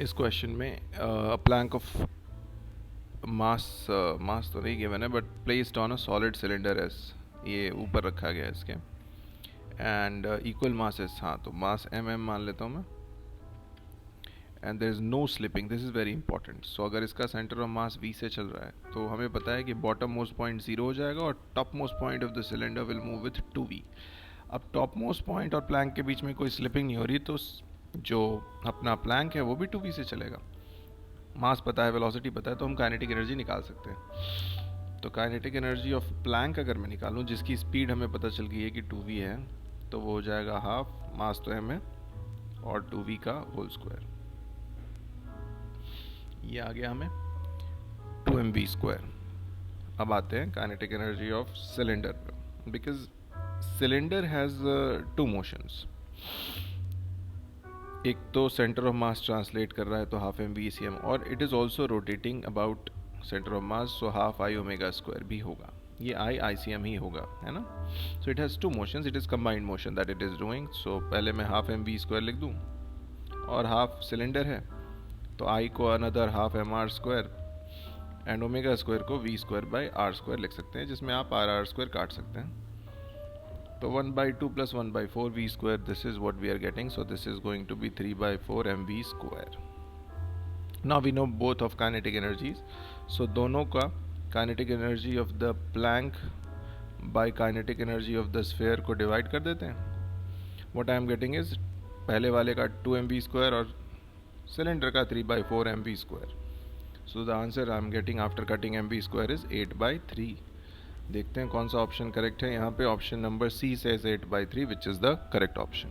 इस क्वेश्चन में plank of mass तो नहीं गिवन है, but placed on a solid cylinder S, ये ऊपर रखा गया है इसके, एंड इक्वल मासेस, हाँ तो मास एम मान लेता हूँ मैं, and there is no slipping, this is very important. So अगर इसका सेंटर ऑफ मास वी से चल रहा है तो हमें पता है कि बॉटम मोस्ट पॉइंट 0 हो जाएगा और top most point of the cylinder will move with 2v। अब टॉप मोस्ट पॉइंट और प्लैंक के बीच में कोई स्लिपिंग नहीं हो रही, तो जो अपना प्लैंक है वो भी 2v से चलेगा। मास पता है, वेलोसिटी पता है, तो हम काइनेटिक एनर्जी निकाल सकते हैं। तो काइनेटिक एनर्जी ऑफ प्लैंक अगर मैं निकालूं, जिसकी स्पीड हमें पता चल गई है कि 2v है, तो वो हो जाएगा हाफ, मास तो m है, और 2v का होल स्क्वायर। ये आ गया हमें 2mv²। अब आते हैं काइनेटिक एनर्जी ऑफ सिलेंडर पे, because cylinder has two motions. एक तो सेंटर ऑफ मास ट्रांसलेट कर रहा है तो हाफ mv/cm, और it is also rotating about centre of mass, so half i⍵² भी होगा, ये ICM ही होगा, है ना। So it has two motions, it is combined motion that it is doing. So पहले मैं हाफ mv² लिख दूँ, और हाफ सिलेंडर है तो I को अनदर हाफ mr² एंड ω² को v²/r² लिख सकते हैं, जिसमें आप r² काट सकते हैं। तो 1/2 + 1/4 v², this is what we are getting, so this is going to be 3/4 mv²। now we know both of kinetic energies, so दोनों का kinetic energy of the plank by kinetic energy of the sphere को divide कर देते हैं। what I am getting is पहले वाले का 2 mv² और सिलेंडर का 3/4 mv²। so the answer I am getting after cutting mv² is 8/3। देखते हैं कौन सा ऑप्शन करेक्ट है। यहाँ पे option number she says 8/3 which is the correct option.